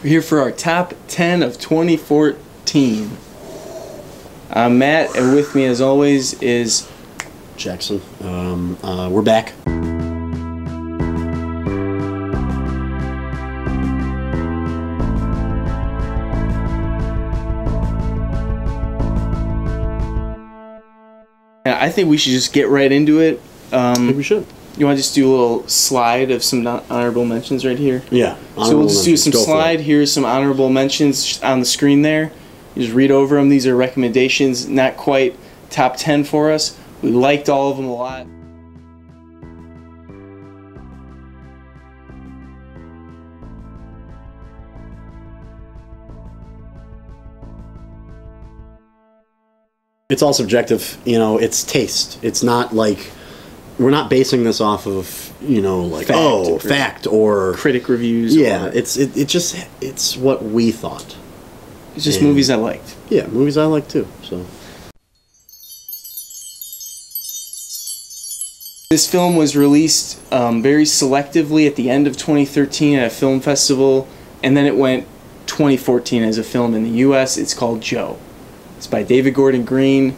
We're here for our top 10 of 2014. I'm Matt, and with me as always is Jackson. We're back. I think we should just get right into it. I think we should. You want to just do a little slide of some honorable mentions right here? Yeah. So we'll just do some slide. Here's some honorable mentions on the screen there. You just read over them. These are recommendations, not quite top 10 for us. We liked all of them a lot. It's all subjective, you know, it's taste. It's not like, we're not basing this off of, you know, like, fact or critic reviews. Yeah, it's what we thought. It's just movies I liked. Yeah, movies I like too, so. This film was released very selectively at the end of 2013 at a film festival, and then it went 2014 as a film in the US. It's called Joe. It's by David Gordon Green.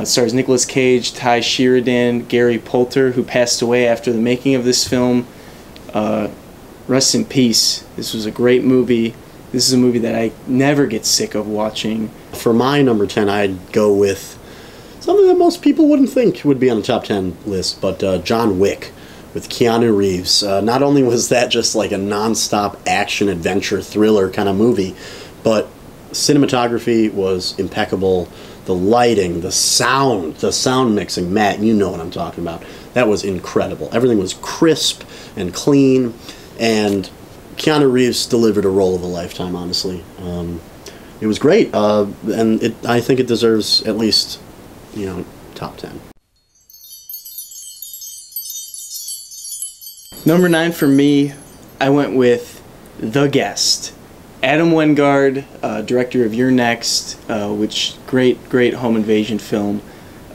Stars Nicolas Cage, Ty Sheridan, Gary Poulter, who passed away after the making of this film. Rest in peace. This was a great movie. This is a movie that I never get sick of watching. For my number 10, I'd go with something that most people wouldn't think would be on the top 10 list, but John Wick with Keanu Reeves. Not only was that just like a non-stop action adventure thriller kind of movie, but cinematography was impeccable. The lighting, the sound mixing, Matt, you know what I'm talking about. That was incredible. Everything was crisp and clean, and Keanu Reeves delivered a role of a lifetime, honestly. It was great, and I think it deserves at least, you know, top 10. Number 9 for me, I went with The Guest. Adam Wingard, director of You're Next, which great home invasion film.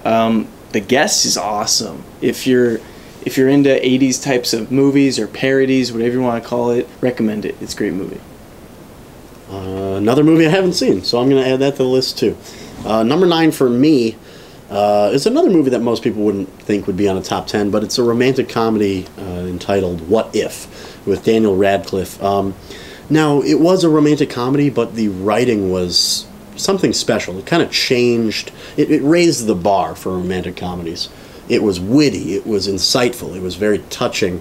The Guest is awesome. If you're into 80s types of movies or parodies, whatever you want to call it, recommend it. It's a great movie. Another movie I haven't seen, so I'm going to add that to the list too. Number 9 for me is another movie that most people wouldn't think would be on a top 10, but it's a romantic comedy entitled What If, with Daniel Radcliffe. Now, it was a romantic comedy, but the writing was something special. It kind of changed. It raised the bar for romantic comedies. It was witty. It was insightful. It was very touching.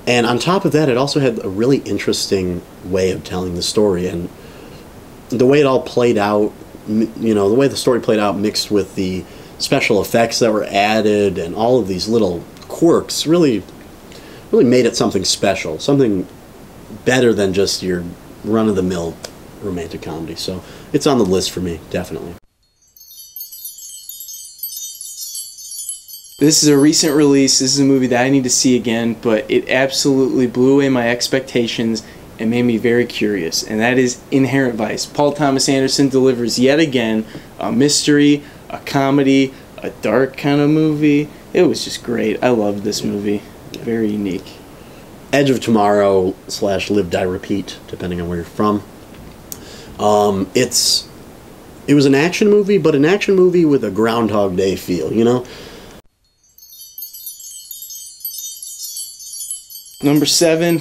And on top of that, it also had a really interesting way of telling the story. And the way it all played out, you know, the way the story played out mixed with the special effects that were added and all of these little quirks really made it something special. Something better than just your run-of-the-mill romantic comedy. So it's on the list for me, definitely. This is a recent release. This is a movie that I need to see again, but it absolutely blew away my expectations and made me very curious, and that is Inherent Vice. Paul Thomas Anderson delivers yet again a mystery, a comedy, a dark kind of movie. It was just great. I loved this movie. Very unique. Edge of Tomorrow / Live, Die, Repeat, depending on where you're from. It was an action movie, but an action movie with a Groundhog Day feel, you know? Number 7,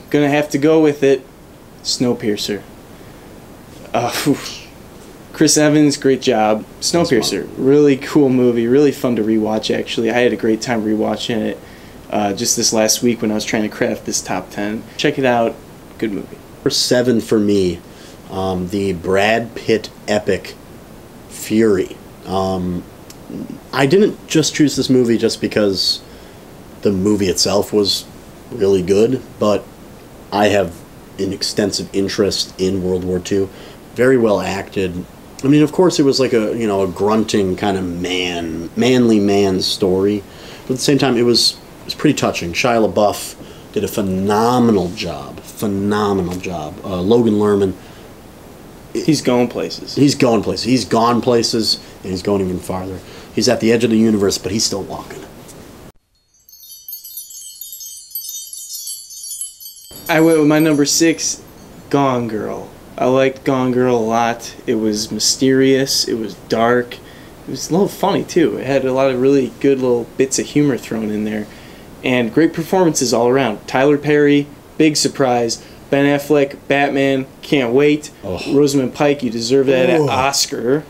gonna have to go with it, Snowpiercer. Chris Evans, great job. Snowpiercer, really cool movie, really fun to rewatch actually. I had a great time rewatching it. Just this last week when I was trying to craft this top 10. Check it out. Good movie. Number 7 for me, the Brad Pitt epic Fury. I didn't just choose this movie just because the movie itself was really good, but I have an extensive interest in World War II. Very well acted. I mean, of course, it was like a, you know, a grunting kind of manly man story, but at the same time, it was pretty touching. Shia LaBeouf did a phenomenal job. Logan Lerman. He's going places. He's going places. He's gone places, and he's going even farther. He's at the edge of the universe, but he's still walking. I went with my number 6, Gone Girl. I liked Gone Girl a lot. It was mysterious. It was dark. It was a little funny, too. It had a lot of really good little bits of humor thrown in there. And great performances all around. Tyler Perry, big surprise. Ben Affleck, Batman, can't wait. Oh. Rosamund Pike, you deserve that Oscar.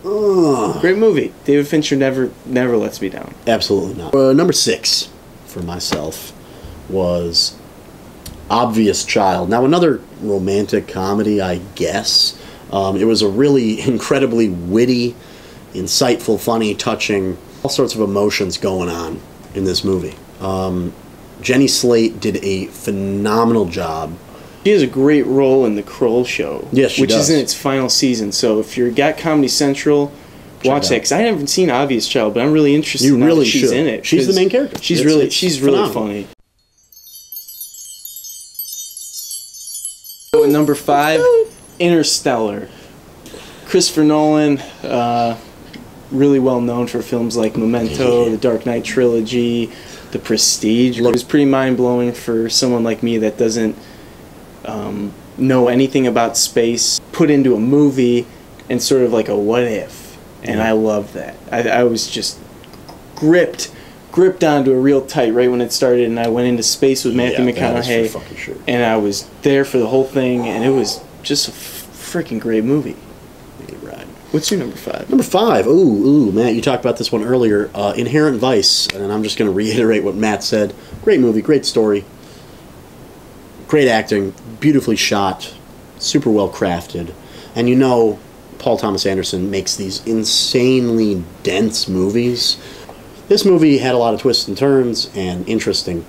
Great movie. David Fincher never lets me down. Absolutely not. Number 6 for myself was Obvious Child. Now, another romantic comedy, I guess. It was a really incredibly witty, insightful, funny, touching, all sorts of emotions going on in this movie. Jenny Slate did a phenomenal job. She has a great role in The Kroll Show. Yes, she which does. is in its final season. So if you're got Comedy Central, watch that. Because I haven't seen Obvious Child, but I'm really interested You now really that she's should. in it. She's the main character. She's It's really phenomenal. funny. So at number 5, Interstellar. Christopher Nolan, really well known for films like Memento, the Dark Knight trilogy, The Prestige. It was pretty mind-blowing for someone like me that doesn't know anything about space, put into a movie and sort of like a what if. And I love that. I was just gripped onto a real tight right when it started, and I went into space with Matthew McConaughey, that is for fucking sure. and I was there for the whole thing, and it was just a freaking great movie. Right. What's your number 5? Number 5. Ooh, Matt, you talked about this one earlier. Inherent Vice, and I'm just going to reiterate what Matt said. Great movie, great story, great acting, beautifully shot, super well crafted, and you know Paul Thomas Anderson makes these insanely dense movies. This movie had a lot of twists and turns and interesting,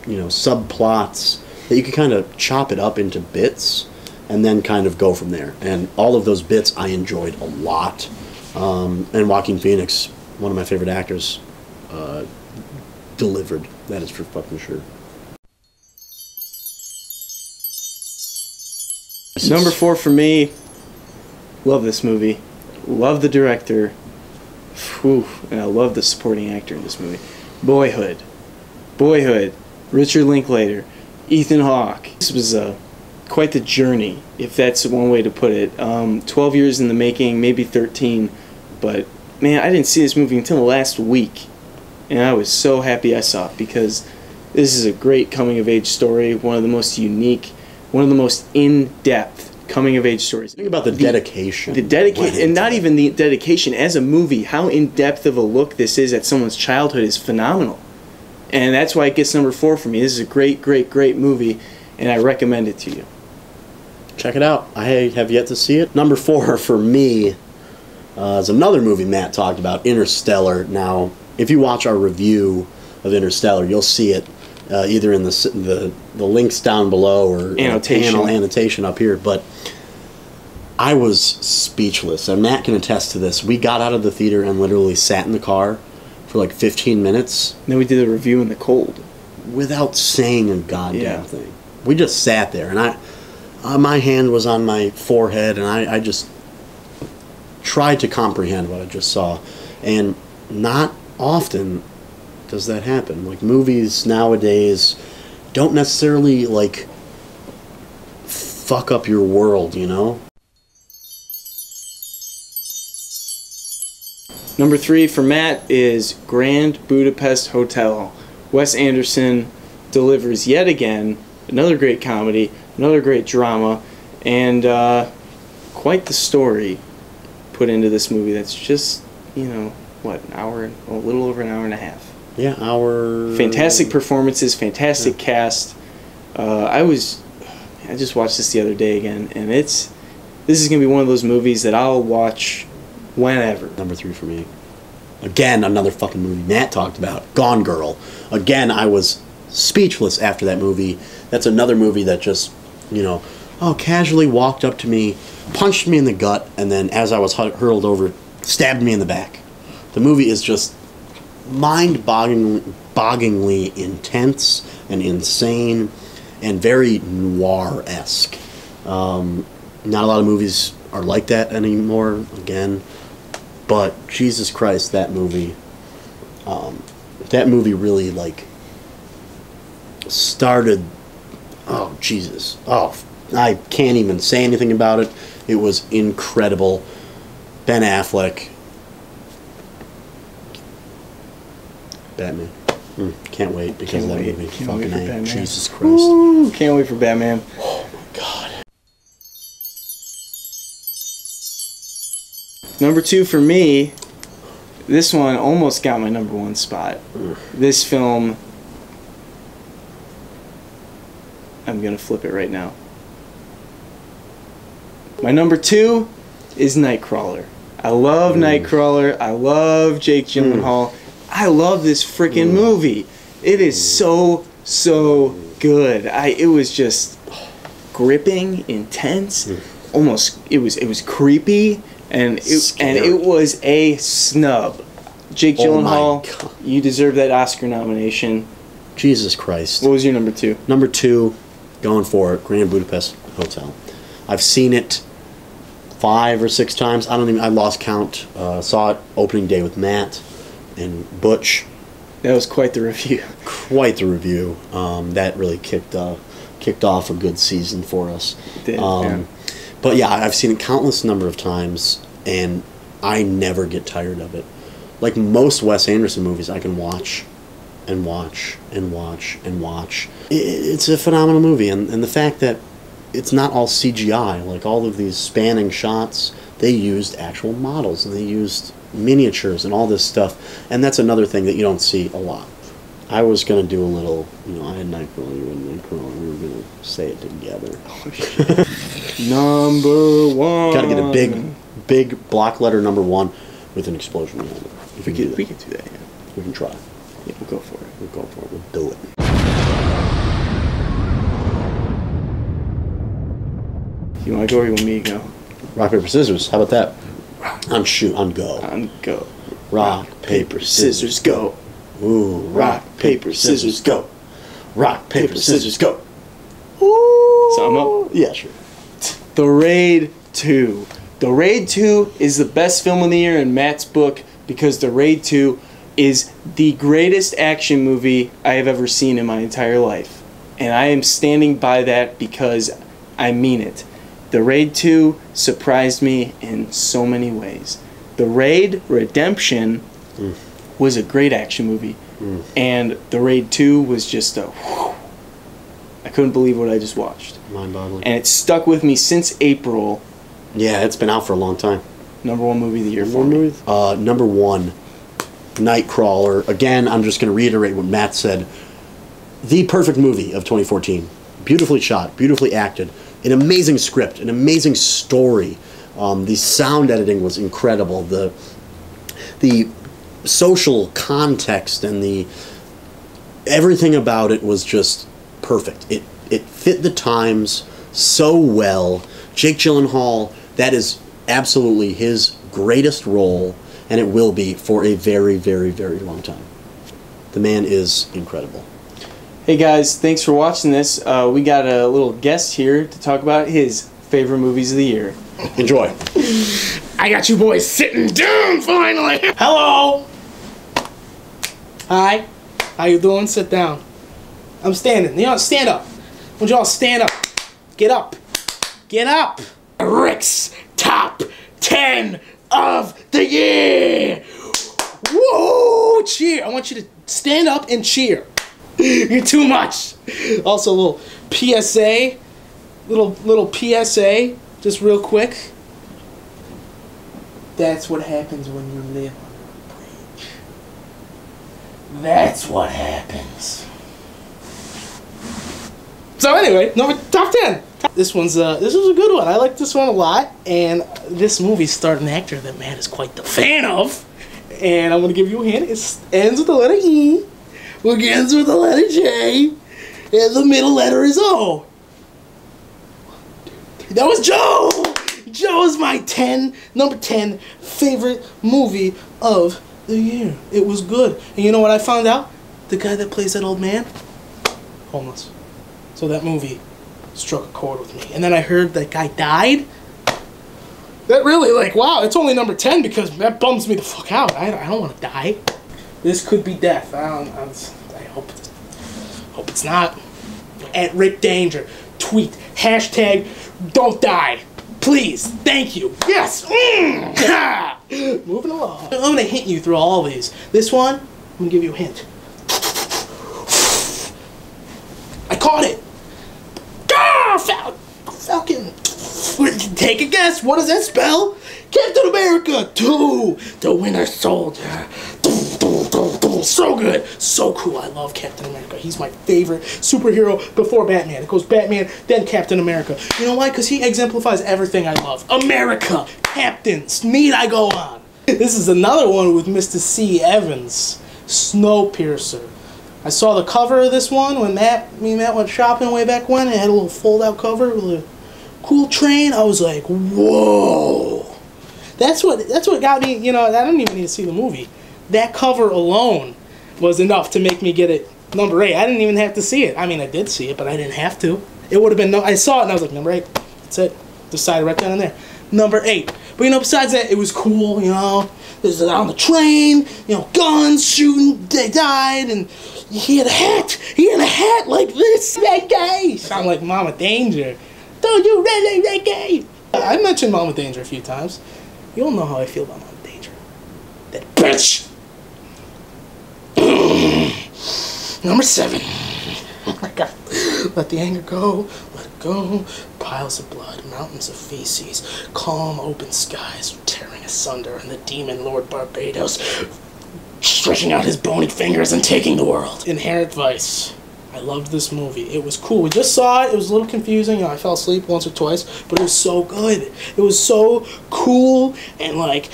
subplots that you could kind of chop it up into bits and then kind of go from there. And all of those bits I enjoyed a lot. And Joaquin Phoenix, one of my favorite actors, delivered. That is for fucking sure. Number 4 for me, love this movie. Love the director. Whew, and I love the supporting actor in this movie. Boyhood. Richard Linklater. Ethan Hawke. This was quite the journey, if that's one way to put it. 12 years in the making, maybe 13. But, man, I didn't see this movie until last week. And I was so happy I saw it because this is a great coming-of-age story. One of the most unique, one of the most in-depth coming-of-age stories. Think about the dedication. The dedication, and not even the dedication as a movie. How in-depth of a look this is at someone's childhood is phenomenal, and that's why it gets number 4 for me. This is a great, great, great movie, and I recommend it to you. Check it out. I have yet to see it. Number 4 for me is another movie Matt talked about, Interstellar. Now, if you watch our review of Interstellar, you'll see it either in the links down below or annotation up here. But I was speechless, and Matt can attest to this. We got out of the theater and literally sat in the car for like 15 minutes. Then we did a review in the cold. Without saying a goddamn thing. We just sat there, and my hand was on my forehead, and I just tried to comprehend what I just saw. And not often does that happen. Like, movies nowadays don't necessarily, like, fuck up your world, Number 3 for Matt is Grand Budapest Hotel. Wes Anderson delivers yet again another great comedy, another great drama, and quite the story put into this movie that's just, an hour, a little over an hour and a half. Yeah, Fantastic performances, fantastic cast. I just watched this the other day again, and this is going to be one of those movies that I'll watch whenever. Number 3 for me. Again, another fucking movie Matt talked about, Gone Girl. Again, I was speechless after that movie. That's another movie that just, casually walked up to me, punched me in the gut, and then as I was hurled over, stabbed me in the back. The movie is just mind-bogglingly intense and insane and very noir-esque. Not a lot of movies are like that anymore, again, but Jesus Christ, that movie really, started, oh, Jesus, oh, I can't even say anything about it. It was incredible. Ben Affleck. Batman. Can't wait because of that movie. Fucking A. Jesus Christ. Woo, can't wait for Batman. Oh my God. Number 2 for me, this one almost got my number 1 spot. This film, I'm going to flip it right now. My number 2 is Nightcrawler. I love Nightcrawler. I love Jake Gyllenhaal. I love this freaking movie. It is so good. It was just gripping, intense. Almost, it was creepy, and it was a snub. Jake Gyllenhaal, you deserve that Oscar nomination. Jesus Christ. What was your number 2? Number 2, going for it, Grand Budapest Hotel. I've seen it 5 or 6 times. I lost count. Saw it opening day with Matt and Butch. That was quite the review. Quite the review. That really kicked off a good season for us. It did, yeah. But yeah, I've seen it countless number of times, and I never get tired of it. Like most Wes Anderson movies, I can watch and watch and watch and watch. It's a phenomenal movie, and the fact that it's not all CGI, like all of these spanning shots, they used actual models, and they used miniatures and all this stuff, and that's another thing that you don't see a lot. I was going to do a little, I had Nightcrawler, you had Nightcrawler, we were going to say it together. Number 1. Got to get a big block letter number 1 with an explosion behind it. We could do that, yeah. We can try. Yeah, we'll go for it. We'll do it. You want to go or you want me to go? Rock, paper, scissors. How about that? On go. On go. Rock, paper, scissors, go. Ooh, Rock, paper, scissors, go. Rock, paper, scissors, go. Ooh. So I'm up? Yeah, sure. The Raid 2. The Raid 2 is the best film of the year in Matt's book because The Raid 2 is the greatest action movie I have ever seen in my entire life. And I am standing by that because I mean it. The Raid 2 surprised me in so many ways. The Raid Redemption was a great action movie. And The Raid 2 was just a whew. I couldn't believe what I just watched. Mind-boggling. And it's stuck with me since April. Yeah, it's been out for a long time. Number 1 movie of the year for me. Number 1, Nightcrawler. Again, I'm just going to reiterate what Matt said. The perfect movie of 2014. Beautifully shot, beautifully acted. An amazing script, an amazing story. The sound editing was incredible. The social context and everything about it was just perfect. It fit the times so well. Jake Gyllenhaal, that is absolutely his greatest role, and it will be for a very, very, very long time. The man is incredible. Hey guys, thanks for watching this. We got a little guest here to talk about his favorite movies of the year. Enjoy. I got you boys sitting down finally. Hello. Hi. How you doing? Sit down. I'm standing. Stand up. Would you all stand up? Get up. Get up. Rick's top 10 of the year. Whoa! Cheer. I want you to stand up and cheer. You're too much. Also, a little PSA. Little PSA. Just real quick. That's what happens when you live on a bridge. That's what happens. So anyway, top 10. This was a good one. I like this one a lot, and this movie starred an actor that Matt is quite the fan of. And I'm gonna give you a hint. It ends with the letter E, begins with the letter J, and the middle letter is O. 1, 2, 3. That was Joe. Joe is my number 10 favorite movie of the year. It was good, and you know what I found out? The guy that plays that old man, homeless. So that movie struck a chord with me. And then I heard that guy died. That really, wow, it's only number 10 because that bums me the fuck out. I don't want to die. This could be death. I hope it's not. At Rick Danger. tweet, hashtag don't die. Please, thank you. Yes. Moving along. I'm gonna hint you through all these. This one, I'm gonna give you a hint. I caught it. Falcon. Take a guess. What does that spell? Captain America 2, the Winter Soldier. So good. So cool. I love Captain America. He's my favorite superhero before Batman. It goes Batman, then Captain America. You know why? Because he exemplifies everything I love. America. Captains. Need I go on? This is another one with Mr. C. Evans. Snowpiercer. I saw the cover of this one when me and Matt went shopping way back when. It had a little fold-out cover with a cool train. I was like, whoa. That's what got me, you know, I didn't even need to see the movie. That cover alone was enough to make me get it number 8. I didn't even have to see it. I mean, I did see it, but I didn't have to. It would have been, I saw it and I was like, number 8. That's it. Decided right then and there. Number 8. But, you know, besides that, it was cool, you know. There's on the train, you know, guns, shooting, they died, and he had a hat. He had a hat like this. That guy. Sound like Mama Danger. Don't you really that guy? I mentioned Mama Danger a few times. You all know how I feel about Mama Danger. That bitch. Number 7. Oh my God. Let the anger go. Let it go. Piles of blood. Mountains of feces. Calm open skies tearing asunder. And the demon Lord Barbados stretching out his bony fingers and taking the world. Inherent Vice. I loved this movie. It was cool. We just saw it. It was a little confusing. You know, I fell asleep once or twice, but it was so good. It was so cool and like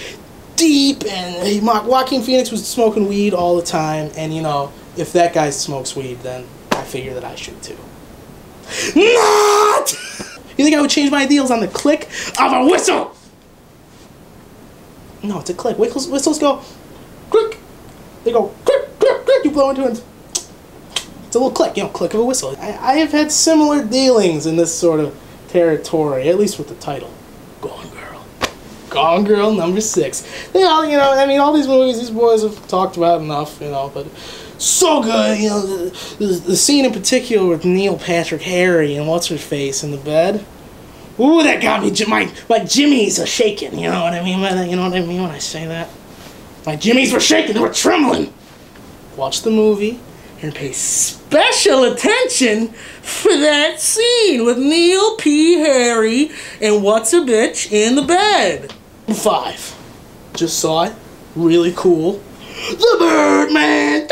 deep. And Joaquin Phoenix was smoking weed all the time. And you know, if that guy smokes weed, then I figure that I should too. Not. You think I would change my deals on the click of a whistle? No, it's a click. Whistles go click. They go click, click, click. You blow into it. It's a little click, you know, click of a whistle. I have had similar dealings in this sort of territory, at least with the title. Gone Girl. Gone Girl number 6. You know, I mean, all these movies, these boys have talked about enough, you know, but so good, you know, the scene in particular with Neil Patrick Harry and what's-her-face in the bed. Ooh, that got me, my jimmies are shaking, you know what I mean? You know what I mean when I say that? My jimmies were shaking, they were trembling. Watch the movie and pay special attention for that scene with Neil P. Harry and what's-a-bitch in the bed. 5. Just saw it. Really cool. The Birdman!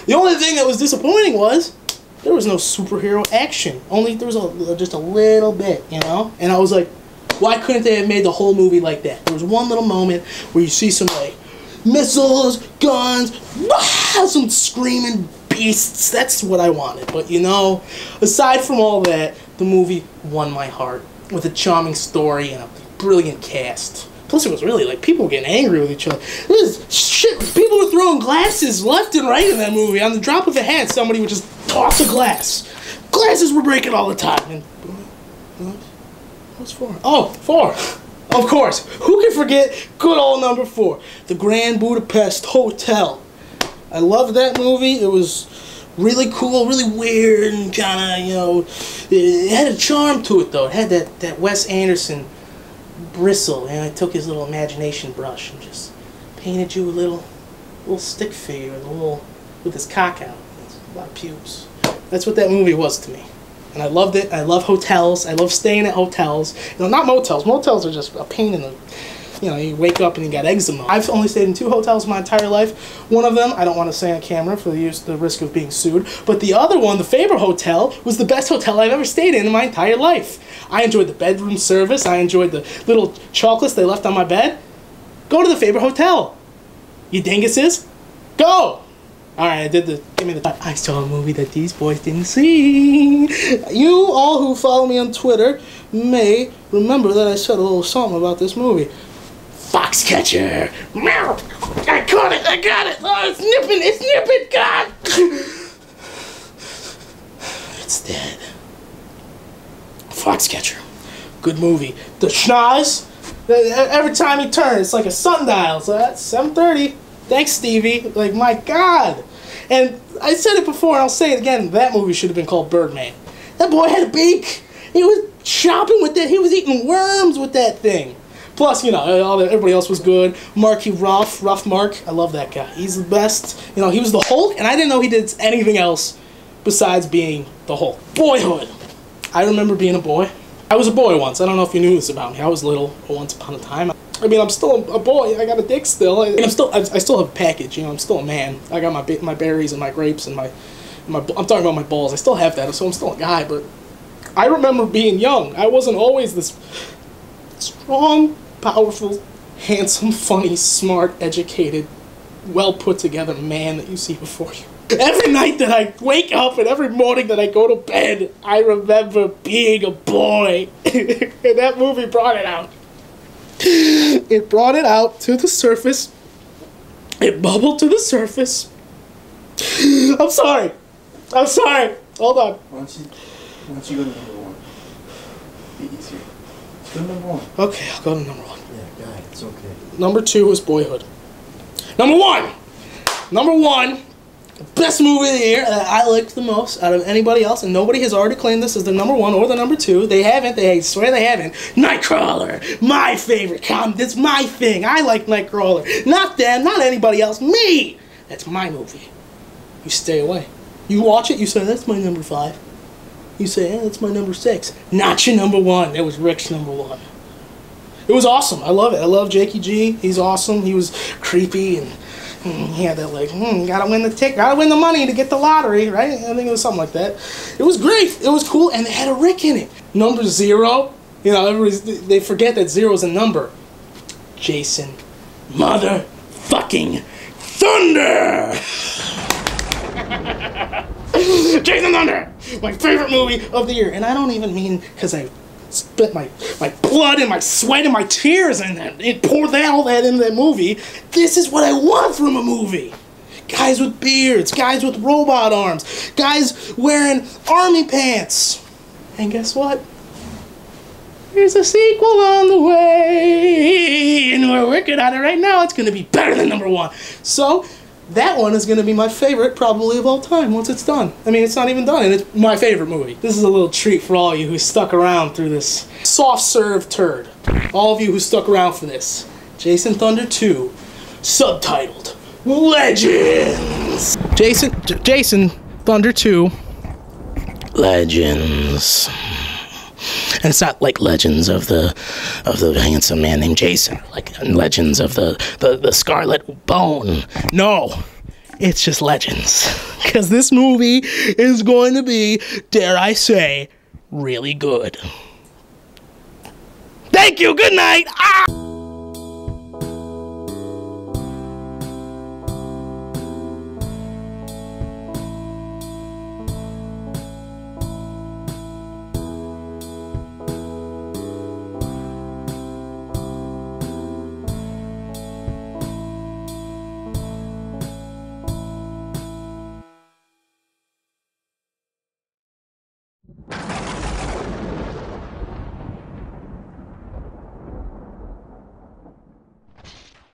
The only thing that was disappointing was there was no superhero action. Only there was just a little bit, you know? And I was like, why couldn't they have made the whole movie like that? There was one little moment where you see some like missiles, guns, some screaming beasts. That's what I wanted. But you know, aside from all that, the movie won my heart with a charming story and a brilliant cast. Plus, it was really like people were getting angry with each other. This shit. People were throwing glasses left and right in that movie. On the drop of a hat, somebody would just toss a glass. Glasses were breaking all the time. And what's 4? Oh, 4. Of course, who can forget good old number 4, the Grand Budapest Hotel. I loved that movie. It was really cool, really weird, and kind of, you know, it had a charm to it, though. It had that Wes Anderson bristle, and I took his little imagination brush and just painted you a little stick figure with his cock out. A lot of pubes. That's what that movie was to me. And I loved it. I love hotels. I love staying at hotels. You know, not motels. Motels are just a pain in the... You know, you wake up and you got eczema. I've only stayed in 2 hotels my entire life. One of them, I don't want to say on camera for the risk of being sued. But the other one, the Faber Hotel, was the best hotel I've ever stayed in my entire life. I enjoyed the bedroom service. I enjoyed the little chocolates they left on my bed. Go to the Faber Hotel. You dinguses. Go! Alright, give me the... I saw a movie that these boys didn't see. You all who follow me on Twitter may remember that I said a little something about this movie. Foxcatcher. Meow. I caught it. I got it. Oh, it's nipping. It's nipping. God. It's dead. Foxcatcher. Good movie. The schnoz. Every time you turn, it's like a sundial. So that's 7:30. Thanks, Stevie. Like, my God. And I said it before, and I'll say it again, that movie should have been called Birdman. That boy had a beak. He was chopping with that. He was eating worms with that thing. Plus, you know, everybody else was good. Marky Rough Mark. I love that guy. He's the best. You know, he was the Hulk, and I didn't know he did anything else besides being the Hulk. Boyhood. I remember being a boy. I was a boy once. I don't know if you knew this about me. I was little once upon a time. I mean, I'm still a boy. I got a dick still. I still have a package. You know, I'm still a man. I got my berries and my grapes and I'm talking about my balls. I still have that, so I'm still a guy. But I remember being young. I wasn't always this strong, powerful, handsome, funny, smart, educated, well put together man that you see before you. Every night that I wake up and every morning that I go to bed, I remember being a boy. And that movie brought it out. It brought it out to the surface. It bubbled to the surface. I'm sorry. Hold on. Why don't you go to number one? Be easier. Go to number one. Okay, I'll go to number one. Yeah, guy, it's okay. Number 2 is Boyhood. Number one, the best movie of the year that I liked the most out of anybody else, and nobody has already claimed this as the number 1 or the number 2. They haven't. I swear they haven't. Nightcrawler, my favorite comic. That's my thing. I like Nightcrawler. Not them. Not anybody else. Me. That's my movie. You stay away. You watch it. You say that's my number 5. You say, that's my number 6. Not your number 1. It was Rick's number 1. It was awesome. I love it. I love Jakey G. He's awesome. He was creepy and he had that like, gotta win the ticket, gotta win the money to get the lottery, right? I think it was something like that. It was great. It was cool, and it had a Rick in it. Number 0. You know, they forget that 0 is a number. Jason, motherfucking Thunder. Jason Thunder, my favorite movie of the year, and I don't even mean because I spent my blood and my sweat and my tears in that. It poured all that into that movie. This is what I want from a movie. Guys with beards, guys with robot arms, guys wearing army pants. And guess what? There's a sequel on the way, and we're working on it right now. It's going to be better than number 1. So that one is going to be my favorite probably of all time once it's done. I mean, it's not even done, and it's my favorite movie. This is a little treat for all of you who stuck around through this soft-serve turd. All of you who stuck around for this. Jason Thunder 2, subtitled Legends. Jason Thunder 2, Legends. And it's not like Legends of the handsome man named Jason, like Legends of the Scarlet Bone. No, it's just Legends. Because this movie is going to be, dare I say, really good. Thank you, good night! Ah!